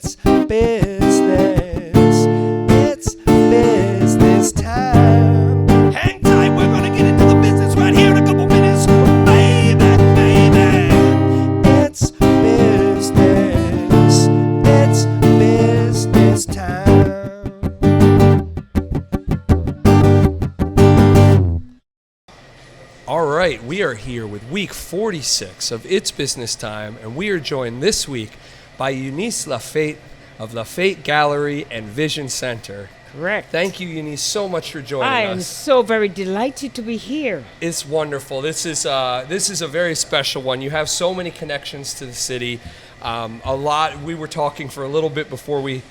It's business. It's business time. Hang tight, we're gonna get into the business right here in a couple minutes. Baby, baby. It's business. It's business time. All right, we are here with week 46 of It's Business Time, and we are joined this week by Eunice LaFate of LaFate Gallery and Vision Center. Correct. Thank you, Eunice, so much for joining us. I am so very delighted to be here. It's wonderful. This is a very special one. You have so many connections to the city. A lot. We were talking for a little bit before we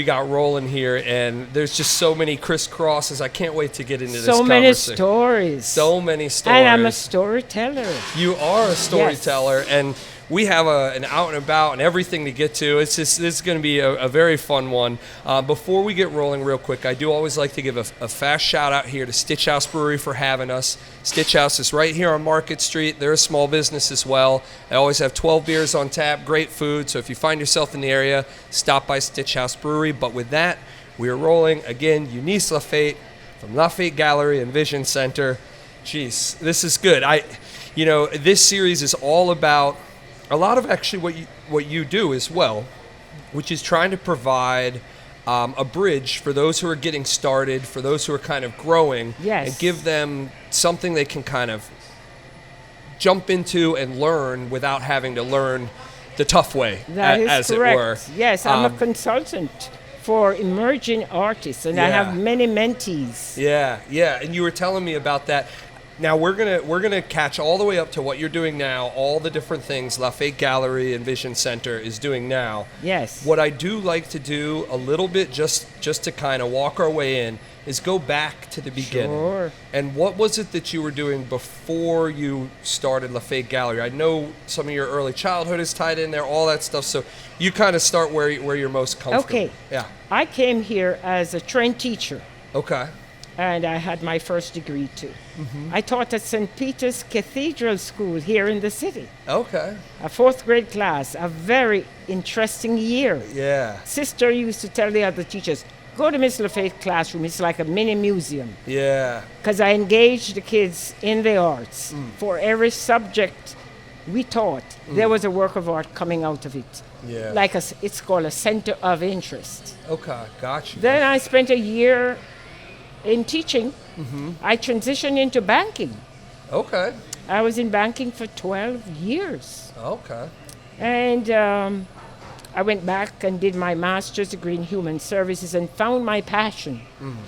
got rolling here, and there's just so many crisscrosses. I can't wait to get into this conversation. So many stories. And I'm a storyteller. You are a storyteller, yes. And we have an out and about and everything to get to. This is going to be a very fun one. Before we get rolling real quick, I do always like to give a fast shout out here to Stitch House Brewery for having us. Stitch House is right here on Market Street. They're a small business as well. They always have 12 beers on tap, great food. So if you find yourself in the area, stop by Stitch House Brewery. But with that, we are rolling. Again, Eunice LaFate from LaFate Gallery and Vision Center. Jeez, this is good. This series is all about a lot of actually what you do as well, which is trying to provide a bridge for those who are getting started, for those who are kind of growing, yes, and give them something they can kind of jump into and learn without having to learn the tough way, as it were. Yes, I'm a consultant for emerging artists, and I have many mentees. Yeah, and you were telling me about that. Now we're gonna catch all the way up to what you're doing now, all the different things LaFate Gallery and Vision Center is doing now. Yes. What I do like to do a little bit, just to kind of walk our way in, is go back to the beginning. Sure. And what was it that you were doing before you started LaFate Gallery? I know some of your early childhood is tied in there, all that stuff. So you kind of start where you're most comfortable. Okay. Yeah. I came here as a trained teacher. Okay. And I had my first degree too. Mm-hmm. I taught at St. Peter's Cathedral School here in the city. Okay. A fourth grade class, a very interesting year. Yeah. Sister used to tell the other teachers, go to Miss LaFate classroom, it's like a mini museum. Yeah. Because I engaged the kids in the arts. For every subject we taught, there was a work of art coming out of it. Yeah. It's called a center of interest. Okay, gotcha. Then I spent a year in teaching. I transitioned into banking. Okay. I was in banking for 12 years. Okay. And I went back and did my master's degree in human services and found my passion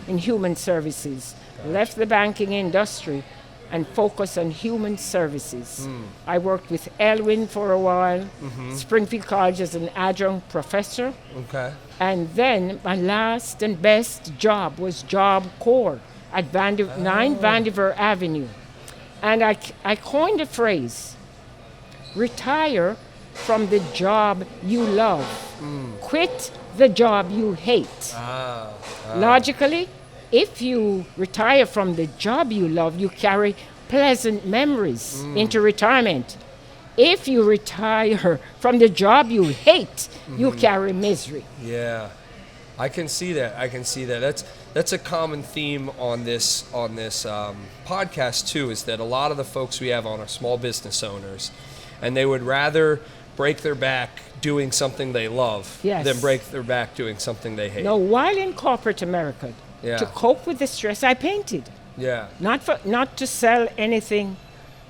in human services. Gotcha. Left the banking industry and focused on human services. I worked with Elwyn for a while, Springfield College as an adjunct professor. Okay. And then my last and best job was Job Corps at 9 Vandiver Avenue. And I coined a phrase, retire from the job you love. Quit the job you hate. Logically, if you retire from the job you love, you carry pleasant memories into retirement. If you retire from the job you hate, you carry misery. Yeah, I can see that. That's a common theme on this podcast too. Is that a lot of the folks we have on are small business owners, and they would rather break their back doing something they love than break their back doing something they hate. No, while in corporate America, to cope with the stress, I painted. Yeah. Not to sell anything.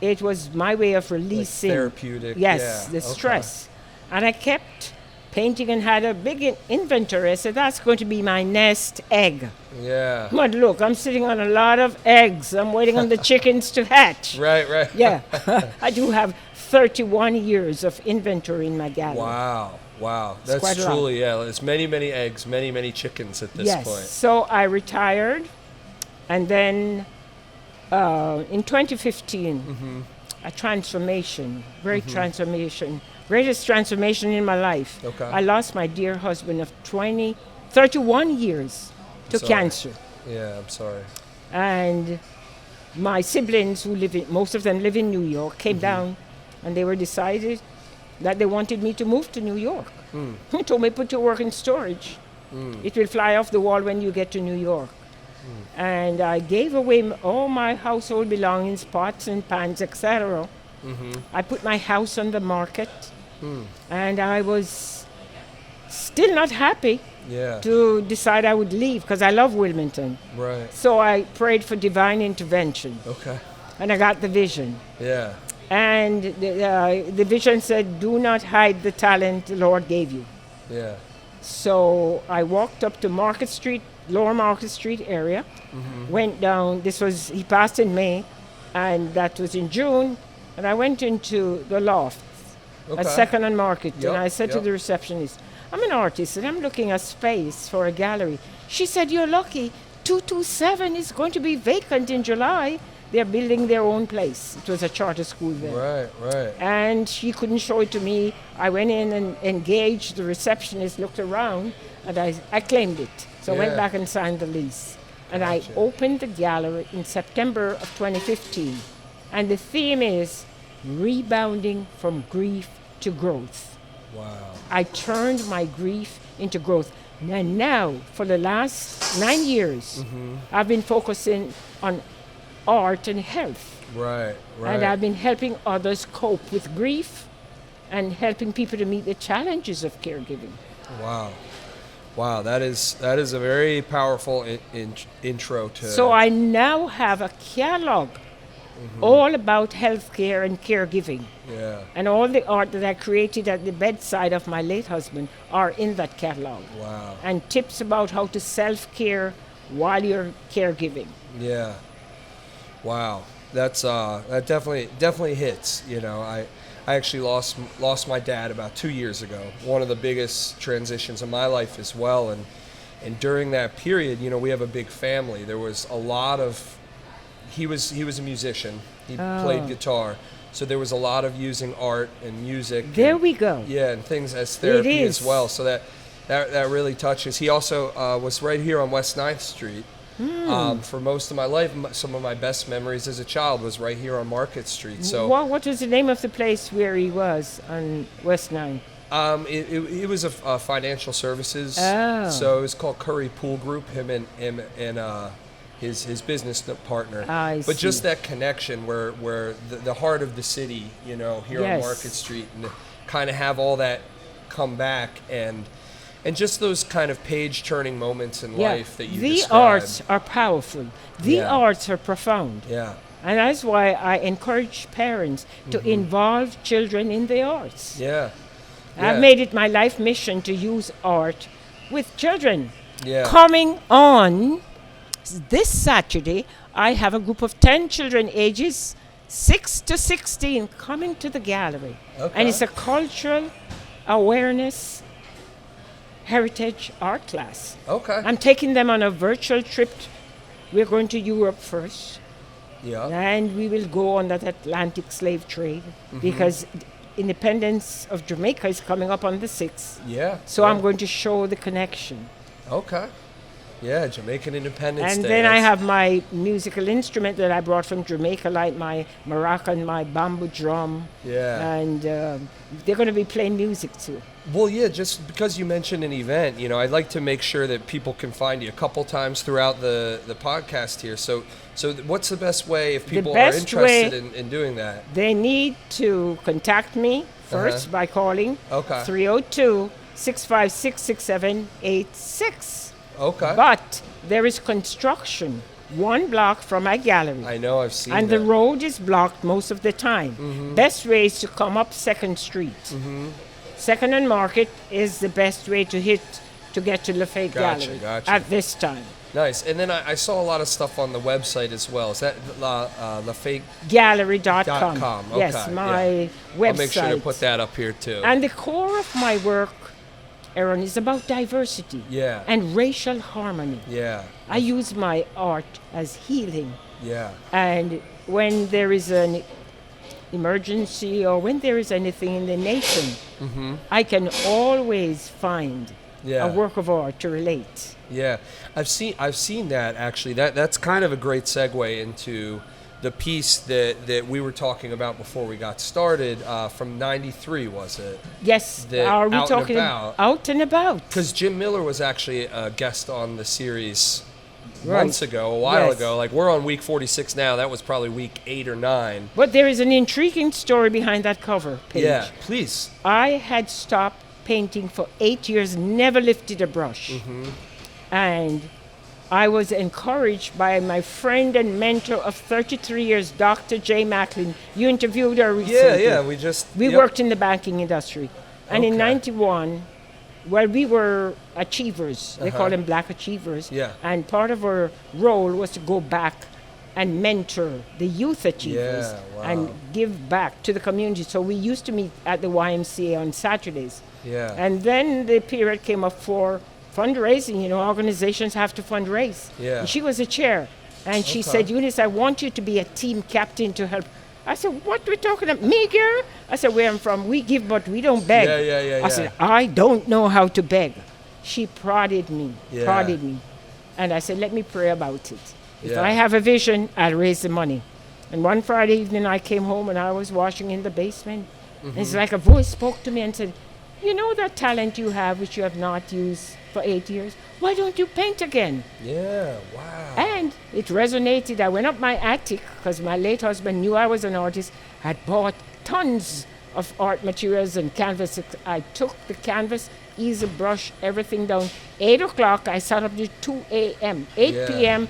It was my way of releasing. Like therapeutic. Yes, the stress. And I kept painting and had a big inventory. I said, that's going to be my nest egg. Yeah. But look, I'm sitting on a lot of eggs. I'm waiting on the chickens to hatch. Right. Yeah. I do have 31 years of inventory in my gallery. Wow. That's truly, it's many eggs, many chickens at this point. Yes. So I retired. And then in 2015, a transformation, greatest transformation in my life. Okay. I lost my dear husband of 31 years to cancer. Yeah, I'm sorry. And my siblings, most of them live in New York, came down, and they were decided that they wanted me to move to New York. He told me, put your work in storage. It will fly off the wall when you get to New York. And I gave away all my household belongings, pots and pans, etc. I put my house on the market, and I was still not happy to decide I would leave because I love Wilmington. Right. So I prayed for divine intervention. Okay. And I got the vision. Yeah. And the vision said, do not hide the talent the Lord gave you. Yeah. So I walked up to Market Street, Lower Market Street area, went down. He passed in May, and that was in June. And I went into the loft at Second and Market, and I said to the receptionist, I'm an artist, and I'm looking at space for a gallery. She said, you're lucky. 227 is going to be vacant in July. They're building their own place. It was a charter school there. Right. And she couldn't show it to me. I went in and engaged the receptionist, looked around, and I claimed it. So I went back and signed the lease. And I opened the gallery in September of 2015. And the theme is rebounding from grief to growth. Wow. I turned my grief into growth. And now, for the last 9 years, I've been focusing on art and health. Right. And I've been helping others cope with grief and helping people to meet the challenges of caregiving. Wow, that is a very powerful intro to... So I now have a catalog all about healthcare and caregiving. Yeah. And all the art that I created at the bedside of my late husband are in that catalog. Wow. And tips about how to self-care while you're caregiving. Yeah. Wow. That's that definitely hits. You know, I actually lost my dad about 2 years ago. One of the biggest transitions in my life as well. And during that period, you know, we have a big family. There was a lot of... He was a musician. He played guitar. So there was a lot of using art and music. There we go. Yeah, and things as therapy as well. So that really touches. He also was right here on West 9th Street. For most of my life, some of my best memories as a child was right here on Market Street. So what was the name of the place where he was on West 9? It was a financial services. So it was called Curry Pool Group. Him and his business partner. But just that connection where the heart of the city, you know, here on Market Street, and to kind of have all that come back and just those kind of page-turning moments in life that you described. The arts are powerful. The arts are profound. Yeah. And that's why I encourage parents to involve children in the arts. Yeah. I've made it my life mission to use art with children. Yeah. Coming on this Saturday, I have a group of 10 children ages 6 to 16 coming to the gallery. Okay. And it's a cultural awareness heritage art class. Okay. I'm taking them on a virtual trip. We're going to Europe first. Yeah. And we will go on that Atlantic slave trade because independence of Jamaica is coming up on the 6th. Yeah. So I'm going to show the connection. Okay. Yeah, Jamaican Independence And Day. then I have my musical instrument that I brought from Jamaica, like my maraca and my bamboo drum. Yeah. And they're going to be playing music too. Well, yeah, just because you mentioned an event, you know, I'd like to make sure that people can find you a couple times throughout the podcast here. So what's the best way if people are interested in doing that? They need to contact me first by calling 302-656-6786. Okay. But there is construction 1 block from my gallery. I know, I've seen and that. the road is blocked most of the time. Best way is to come up 2nd Street. 2nd and Market is the best way to get to LaFate Gallery at this time. Nice. And then I saw a lot of stuff on the website as well. Is that LaFate Gallery.com. Okay, yes, my website. I'll make sure to put that up here too. And the core of my work, Aaron, is about diversity and racial harmony. Yeah. I use my art as healing. Yeah. And when there is an emergency or when there is anything in the nation, I can always find a work of art to relate. Yeah. I've seen that actually. That's kind of a great segue into the piece that we were talking about before we got started from '93, was it? Yes. The Are we Out and talking About. Out and About? Because Jim Miller was actually a guest on the series Right. months ago, a while Yes. ago. Like, we're on week 46 now. That was probably week 8 or 9. But there is an intriguing story behind that cover page. Yeah, please. I had stopped painting for 8 years, never lifted a brush. And I was encouraged by my friend and mentor of 33 years, Dr. J. Macklin. You interviewed her recently. Yeah, we We worked in the banking industry. And in Okay. 91, well, we were achievers. They call them black achievers. Yeah. And part of our role was to go back and mentor the youth achievers Yeah, wow. and give back to the community. So we used to meet at the YMCA on Saturdays. Yeah. And then the period came up for fundraising. You know, organizations have to fundraise. Yeah. And she was a chair. And she Okay. said, Eunice, I want you to be a team captain to help. I said, what are we talking about? Me, girl? I said, where I'm from, we give, but we don't beg. Yeah. I said, I don't know how to beg. She prodded me. And I said, let me pray about it. If Yeah. I have a vision, I'll raise the money. And one Friday evening, I came home and I was washing in the basement. And it's like a voice spoke to me and said, you know that talent you have, which you have not used for 8 years? Why don't you paint again? Yeah, wow. And it resonated. I went up my attic because my late husband knew I was an artist, had bought tons of art materials and canvas. I took the canvas, easel, brush, everything down. 8 o'clock, I sat up to 2 a.m. 8 Yeah. p.m.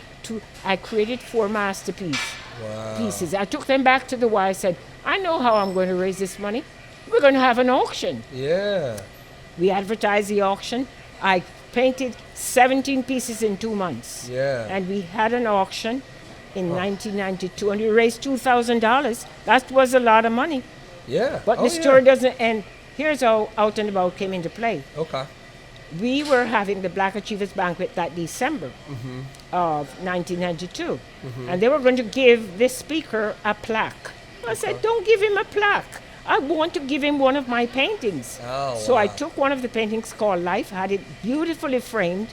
I created 4 masterpieces. I took them back to the Y. I said, I know how I'm going to raise this money. We're going to have an auction. Yeah. We advertised the auction. I painted 17 pieces in 2 months. Yeah. And we had an auction in 1992, and we raised $2,000. That was a lot of money. Yeah. But the story doesn't end. Here's how Out and About came into play. Okay. We were having the Black Achievers Banquet that December of 1992. And they were going to give this speaker a plaque. I said, don't give him a plaque. I want to give him one of my paintings. Oh, So I wow. took one of the paintings called Life, had it beautifully framed,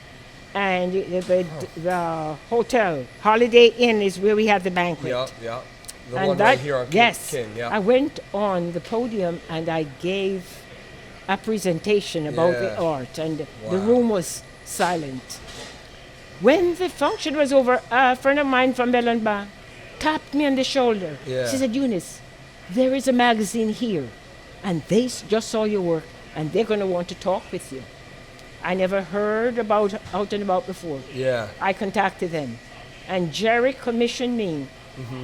and the hotel, Holiday Inn, is where we had the banquet. Yep. The And one that, right here on yes, King. Yeah. I went on the podium and I gave a presentation about the Yeah. art, and the Wow. room was silent. When the function was over, a friend of mine from Bellenba tapped me on the shoulder. Yeah. She said, Eunice, there is a magazine here, and they just saw your work, and they're going to want to talk with you. I never heard about Out and About before. Yeah. I contacted them, and Jerry commissioned me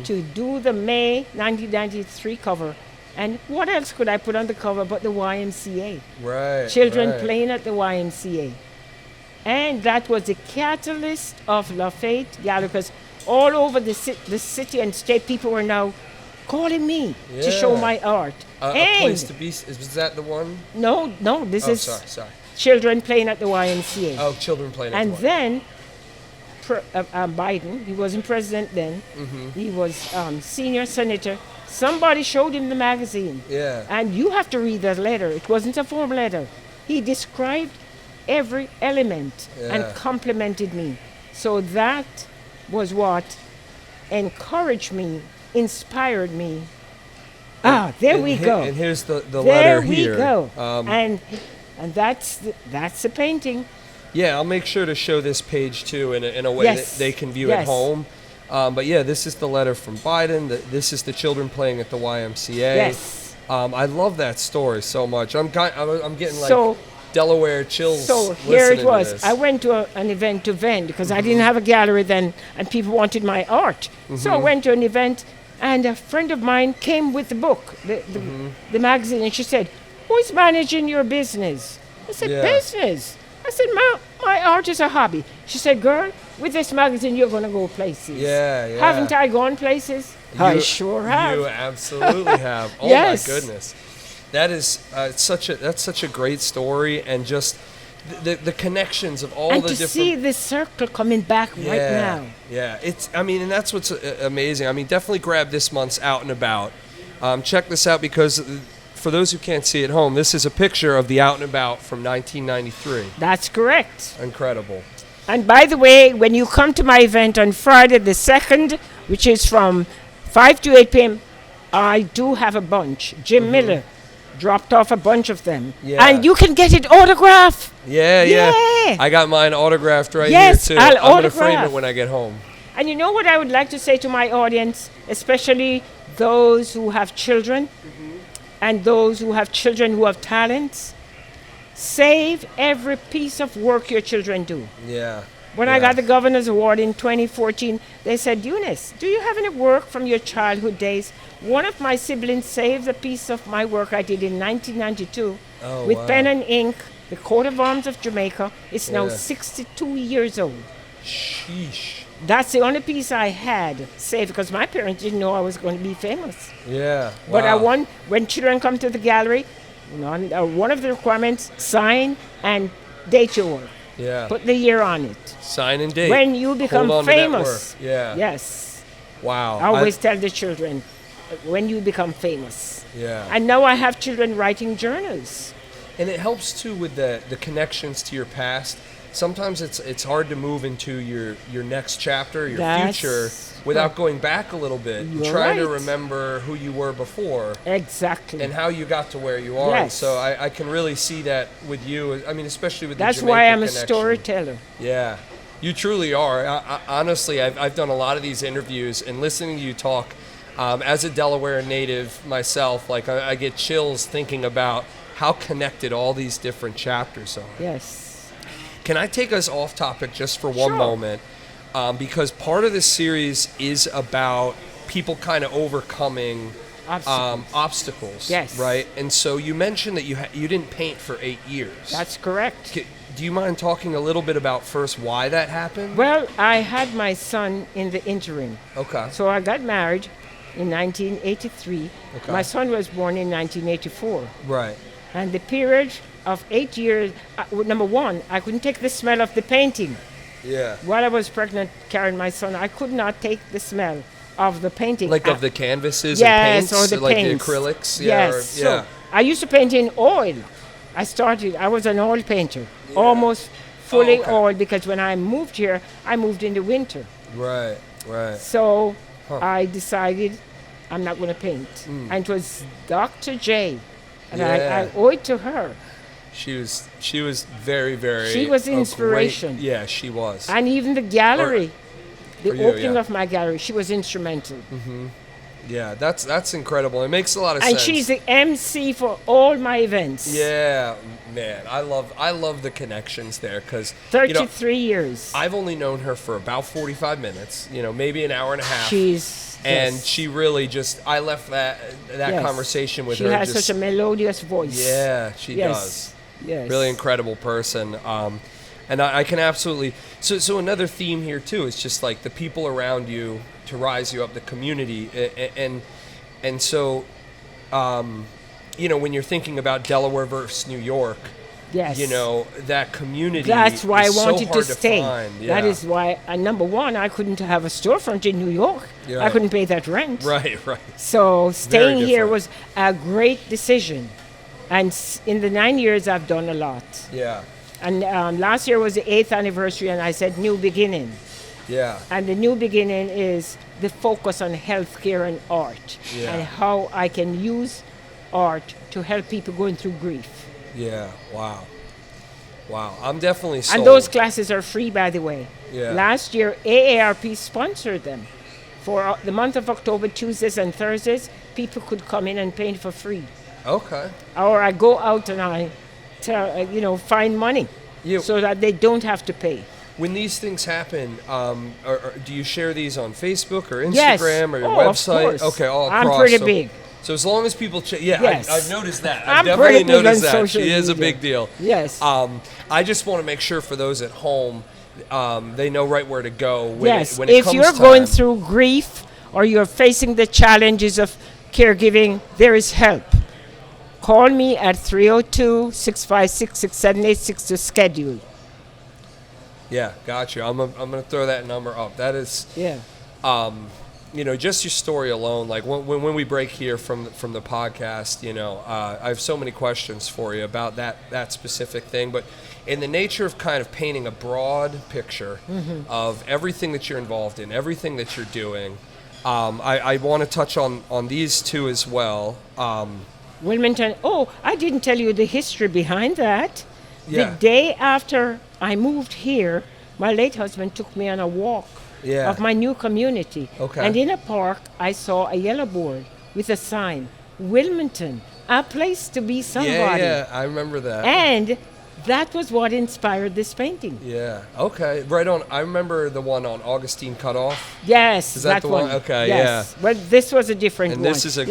to do the May 1993 cover. And what else could I put on the cover but the YMCA? Right. Children right. playing at the YMCA. And that was the catalyst of LaFate Gallery, because all over the city and state, people were now calling me to show Yeah. my art. A and place to be. Is that the one? no, this Oh, is sorry. children playing at the YMCA. Oh, children playing. at And the one. then Biden, he wasn't president then, Mm-hmm. he was senior senator. Somebody showed him the magazine. Yeah. And you have to read that letter. It wasn't a form letter. He described every element Yeah. and complimented me. So that was what encouraged me, inspired me. There we go. And here's the There letter we here. go. Um, And that's the painting. Yeah, I'll make sure to show this page too in a way Yes. that they can view Yes. at home. But yeah, this is the letter from Biden. This is the children playing at the YMCA. Yes. I love that story so much. I'm getting like So- Delaware chills. So here listening it to was. this. I went to an event to vend because I didn't have a gallery then, and people wanted my art. So I went to an event, and a friend of mine came with the book, the magazine, and she said, "Who is managing your business?" I said, Yeah. "Business." I said, my art is a hobby." She said, "Girl, with this magazine, you're going to go places." Yeah. Haven't I gone places? I You- sure have. You absolutely have. Oh Yes. my goodness, that is that's such a great story, and just the connections of all And the to different. see this circle coming back right now. Yeah, and that's what's amazing. I mean, definitely grab this month's Out and About. Check this out, because for those who can't see at home, this is a picture of the Out and About from 1993. That's correct. Incredible. And by the way, when you come to my event on Friday the 2nd, which is from 5 to 8 p.m., I do have a bunch. Jim Miller dropped off a bunch of them. Yeah. And you can get it autographed. Yeah. Yeah. I got mine autographed right Yes, here, too. I'll I'm going to frame autograph. it when I get home. And you know what I would like to say to my audience, especially those who have children and those who have children who have talents? Save every piece of work your children do. Yeah. When I got the Governor's Award in 2014, they said, Eunice, do you have any work from your childhood days? One of my siblings saved a piece of my work I did in 1992 with pen and ink, the coat of arms of Jamaica. It's now 62 years old. Sheesh. That's the only piece I had saved because my parents didn't know I was going to be famous. Yeah. Wow. But when children come to the gallery, one of the requirements, sign and date your work. Yeah. Put the year on it. Sign and date. When you become Hold on to that famous. work. Yeah. Yes. Wow. I always tell the children, when you become famous. Yeah. And now I have children writing journals. And it helps too with the connections to your past. Sometimes it's hard to move into your next chapter, your future, without going back a little bit and trying to remember who you were before. Exactly. And how you got to where you are. Yes. So I can really see that with you. I mean, especially with That's the Jamaica why I'm connection. a storyteller. Yeah. You truly are. Honestly, I've done a lot of these interviews, and listening to you talk, as a Delaware native myself, like I get chills thinking about how connected all these different chapters are. Yes. Can I take us off topic just for one moment? Because part of this series is about people kind of overcoming obstacles. Yes. Right? And so you mentioned that you didn't paint for 8 years. That's correct. Do you mind talking a little bit about first why that happened? Well, I had my son in the interim. Okay. So I got married in 1983. Okay. My son was born in 1984. Right. And the period of 8 years, number one, I couldn't take the smell of the painting. Yeah. While I was pregnant carrying my son, I could not take the smell of the painting. Like of the canvases yes, and paints? Or the like paints. the acrylics? Yes. Yeah. So I used to paint in oil. I was an oil painter, almost fully oil, because when I moved here, I moved in the winter. Right, right. So I decided I'm not going to paint. And it was Dr. J, and I owe it to her. She was very, very... She was inspiration. Yeah, she was. And even the gallery, the opening yeah. of my gallery, she was instrumental. Mm-hmm. Yeah, that's incredible. It makes a lot of sense. And she's the MC for all my events. Yeah, man, I love the connections there because 33 years. I've only known her for about 45 minutes, maybe an hour and a half. And she really I left that conversation with her. She has such a melodious voice. Yeah, she does. Yes. Really incredible person. And I can absolutely... So another theme here, too, is just like the people around you to rise you up, the community. And so, when you're thinking about Delaware versus New York, that community That's why is I wanted so hard to stay. find. Yeah. That is why, number one, I couldn't have a storefront in New York. Yeah. I couldn't pay that rent. Right. So staying here different. was a great decision. And in the 9 years, I've done a lot. Yeah. And last year was the 8th anniversary, and I said new beginning. Yeah. And the new beginning is the focus on healthcare and art, and how I can use art to help people going through grief. Yeah. Wow. I'm definitely sold. And those classes are free, by the way. Yeah. Last year, AARP sponsored them. For the month of October, Tuesdays and Thursdays, people could come in and paint for free. Okay. Or I go out and I find money so that they don't have to pay. When these things happen, do you share these on Facebook or Instagram Yes. or your website? Of course. Okay, all across. I'm pretty big. So as long as people Yes. I've noticed that. I'm I've definitely pretty big noticed on that. social She is a media. big deal. Yes. I just want to make sure for those at home, they know right where to go when yes. when it If comes you're time. going through grief or you're facing the challenges of caregiving, there is help. Call me at 302-656-6786 to schedule. Yeah, got you. I'm gonna throw that number up. That is, just your story alone. Like when we break here from the podcast, I have so many questions for you about that specific thing. But in the nature of kind of painting a broad picture of everything that you're involved in, everything that you're doing, I want to touch on these two as well. Wilmington. Oh, I didn't tell you the history behind that. Yeah. The day after I moved here, my late husband took me on a walk of my new community. Okay. And in a park, I saw a yellow board with a sign, Wilmington, a place to be somebody. Yeah, I remember that. And that was what inspired this painting. Yeah. Okay. Right on. I remember the one on Augustine Cutoff. Yes, Is that the one? Okay, yes. Well, this was a different And one. this is a-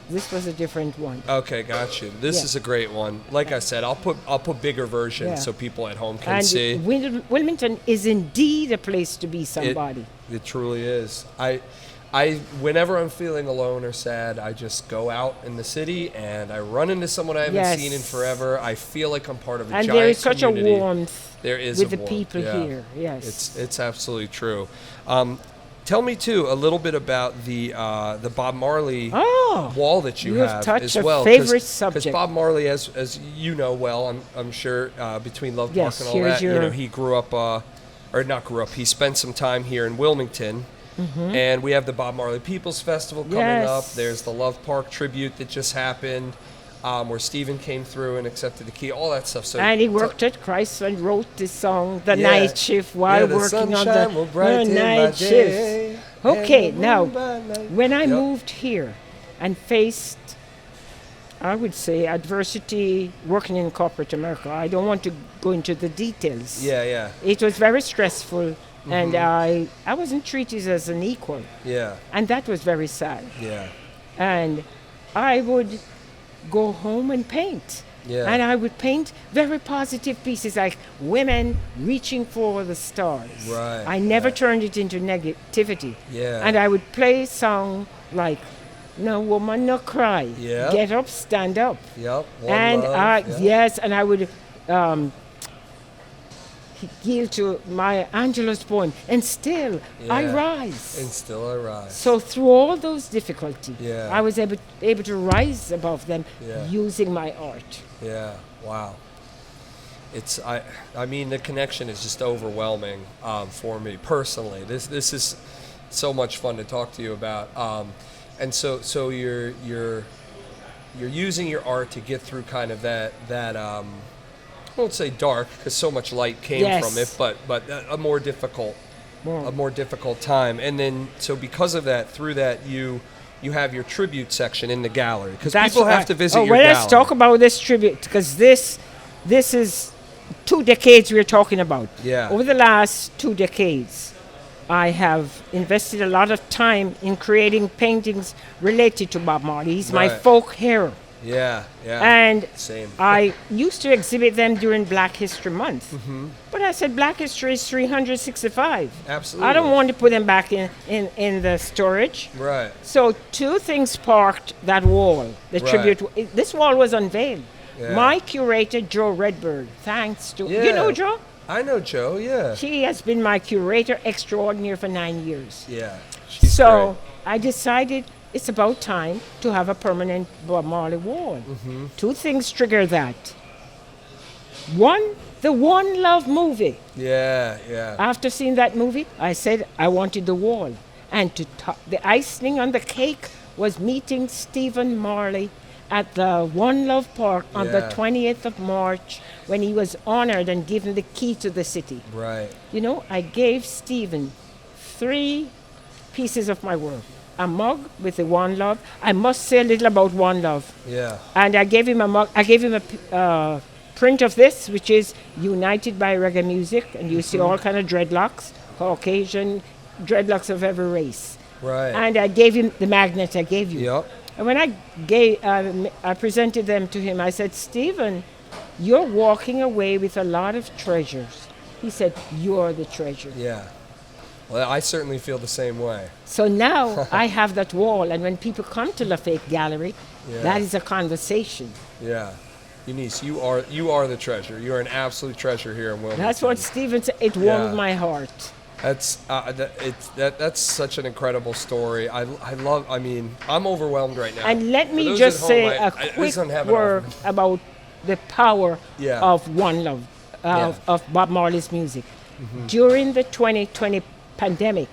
this was a different one. Okay, got you. This is a great one. Like I said, I'll put bigger versions so people at home can And see. Wilmington is indeed a place to be somebody. It truly is. I whenever I'm feeling alone or sad, I just go out in the city and I run into someone I haven't seen in forever. I feel like I'm part of a giant And there is such community. a warmth There is with a the warmth, people yeah. here. Yes. It's absolutely true. Tell me too a little bit about the Bob Marley wall that you have touched as a well. favorite subject. Because Bob Marley, as you know well, I'm sure between Love Park Yes, and all here's that, you know, he grew up, or not grew up. He spent some time here in Wilmington. And we have the Bob Marley People's Festival coming up. There's the Love Park tribute that just happened, where Stephen came through and accepted the key, all that stuff. So And he worked at Christ and wrote this song, The Night Shift, while the working on sunshine will brighten my night day, shift. Okay, and the now, moon by night. when I moved here and faced, I would say, adversity working in corporate America, I don't want to go into the details. Yeah. It was very stressful, and I wasn't treated as an equal. Yeah. And that was very sad. Yeah. And I would go home and paint. Yeah. And I would paint very positive pieces like women reaching for the stars. Right. I never turned it into negativity. Yeah. And I would play a song like, No Woman, No Cry. Yeah. Get up, stand up. Yep. One And love, yes, and I would yield to Maya Angelou's poem, and still I rise. And still I rise. So through all those difficulties, Yeah. I was able to rise above them Yeah. using my art. Yeah. Wow. It's I mean the connection is just overwhelming for me personally. This is so much fun to talk to you about. And so you're using your art to get through kind of that I won't say dark because so much light came from it, but a more difficult time. And then so because of that, through that you have your tribute section in the gallery because people have to visit your gallery. Let's talk about this tribute because this is 2 decades we're talking about. Yeah. Over the last 2 decades, I have invested a lot of time in creating paintings related to Bob Marley. He's my folk hero. Yeah. And Same. I used to exhibit them during Black History Month. But I said Black History is 365. Absolutely. I don't want to put them back in the storage. Right. So 2 things sparked that wall, the tribute. This wall was unveiled. Yeah. My curator, Joe Redbird, thanks to... Yeah. You know Joe? I know Joe, yeah. She has been my curator extraordinaire for 9 years. Yeah. She's So great. I decided it's about time to have a permanent Bob Marley wall. 2 things trigger that. One, the One Love movie. Yeah. After seeing that movie, I said I wanted the wall. And the icing on the cake was meeting Stephen Marley at the One Love Park on the 20th of March when he was honored and given the key to the city. Right. You know, I gave Stephen 3 pieces of my work. A mug with the One Love. I must say a little about One Love. Yeah. And I gave him a mug. I gave him a print of this, which is United by Reggae Music, and you see all kind of dreadlocks, Caucasian dreadlocks of every race. Right. And I gave him the magnet I gave you. Yep. And when I presented them to him, I said, Stephen, you're walking away with a lot of treasures. He said, you're the treasure. Yeah. Well, I certainly feel the same way. So now I have that wall, and when people come to LaFate Gallery, that is a conversation. Yeah. Eunice, you are the treasure. You are an absolute treasure here in Wilmington. That's what Stephen said. It warmed my heart. That's such an incredible story. I mean, I'm overwhelmed right now. And let For me those just at say home, a this quick doesn't happen word often. about the power Yeah. of One Love, of Bob Marley's music. During the 2020 pandemic,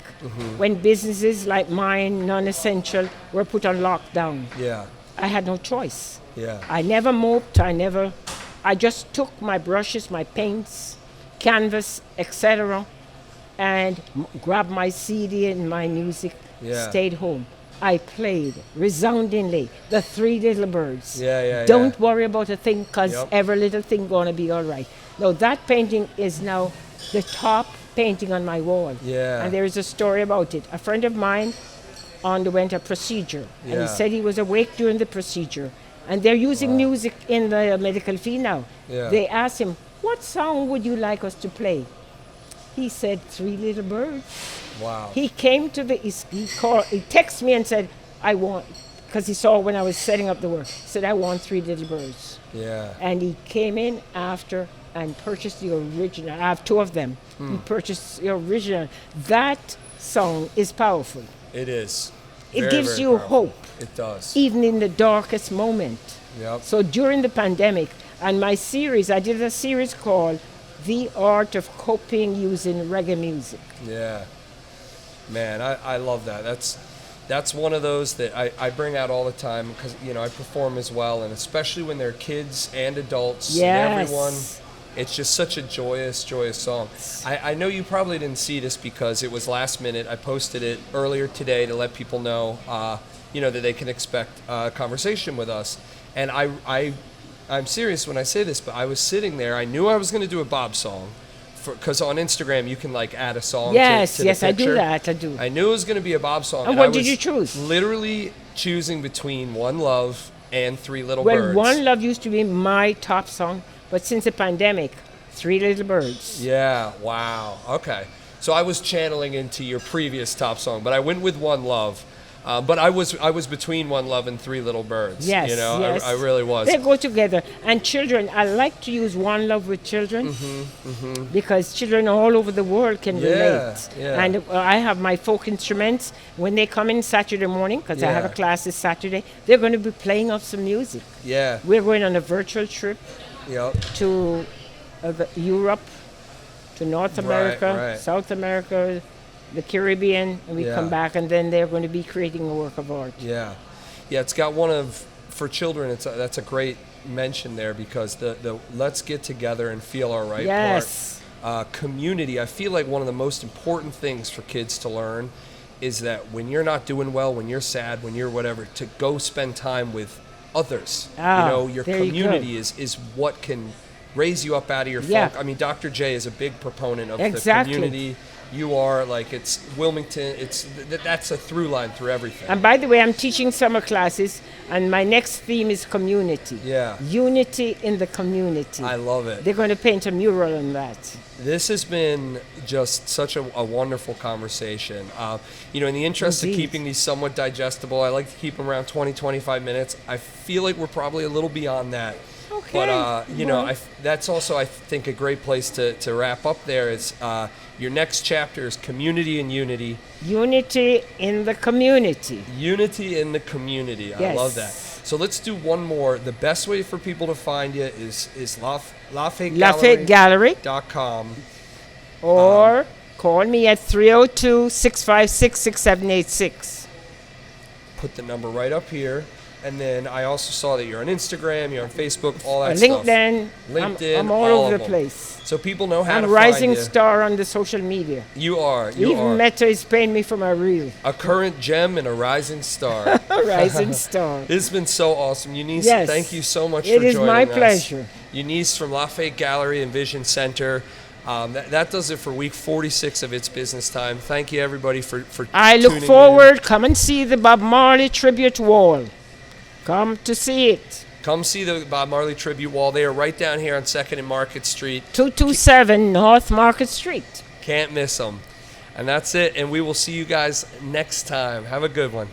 when businesses like mine, non-essential, were put on lockdown. Yeah. I had no choice. Yeah. I never moped. I just took my brushes, my paints, canvas, etc., and grabbed my CD and my music, Yeah. stayed home. I played resoundingly the Three Little Birds. Yeah. Don't worry about a thing, because Yep. every little thing gonna be all right. Now that painting is now the top painting on my wall. Yeah. And there is a story about it. A friend of mine underwent a procedure, and Yeah. he said he was awake during the procedure. And they're using music in the medical field now. Yeah. They asked him, "What song would you like us to play?" He said, "Three Little Birds." Wow. He came to he texted me and said, "I want," because he saw when I was setting up the work. He said, "I want Three Little Birds." Yeah. And he came in after and purchased the original. I have two of them. He purchased the original. That song is powerful. It is. It Very, gives very you powerful. hope, It does. even in the darkest moment. Yep. So during the pandemic, and my series, I did a series called The Art of Coping Using Reggae Music. Yeah. Man, I love that. That's one of those that I bring out all the time because, I perform as well, and especially when they're kids and adults Yes. and everyone. It's just such a joyous, joyous song. I know you probably didn't see this because it was last minute. I posted it earlier today to let people know, that they can expect a conversation with us. And I'm serious when I say this, but I was sitting there. I knew I was going to do a Bob song, because on Instagram you can add a song. Yes, to the yes, I picture. do that. I do. I knew it was going to be a Bob song. And I what did was you choose? Literally choosing between One Love and Three Little Well, Birds. One Love used to be my top song, but since the pandemic, Three Little Birds. Yeah, wow. Okay. So I was channeling into your previous top song, but I went with One Love. But I was between One Love and Three Little Birds. Yes, yes. I really was. They go together. And children, I like to use One Love with children because children all over the world can relate. Yeah. And I have my folk instruments. When they come in Saturday morning, because I have a Yeah. class this Saturday, they're going to be playing us some music. Yeah. We're going on a virtual trip Yep. to Europe, to North America, right. South America, the Caribbean, and we Yeah. come back, and then they're going to be creating a work of art. Yeah. Yeah, it's got for children, that's a great mention there because the let's get together and feel all right Yes. part. Community, I feel like one of the most important things for kids to learn is that when you're not doing well, when you're sad, when you're whatever, to go spend time with others. Your there you community is what can raise you up out of your Yeah. funk. I mean, Dr. J is a big proponent of Exactly. the community. You are, it's Wilmington. That's a through line through everything. And by the way, I'm teaching summer classes, and my next theme is community. Yeah. Unity in the community. I love it. They're going to paint a mural on that. This has been just such a wonderful conversation. In the interest Indeed. of keeping these somewhat digestible, I like to keep them around 20, 25 minutes. I feel like we're probably a little beyond that. Okay. But, Well, that's also, I think, a great place to wrap up there is your next chapter is Community and Unity. Unity in the community. Unity in the community. I Yes. love that. So let's do one more. The best way for people to find you is LaFate LaFate Gallery. .com. Or call me at 302-656-6786. Put the number right up here. And then I also saw that you're on Instagram, you're on Facebook, all that stuff. LinkedIn. I'm all over of the them. place. So people know how I'm to a rising find you. star on the social media. You are. Even Meta is paying me for my reel. A current gem and a rising star. A rising star. It's been so awesome. Eunice, Yes. thank you so much It for is joining my us. pleasure. Eunice from LaFate Gallery and Vision Center. That does it for week 46 of It's Business Time. Thank you, everybody, for I look tuning forward. Come and see the Bob Marley tribute wall. Come to see it. in. Come see the Bob Marley tribute wall. They are right down here on 2nd and Market Street. 227 North Market Street. Can't miss them. And that's it. And we will see you guys next time. Have a good one.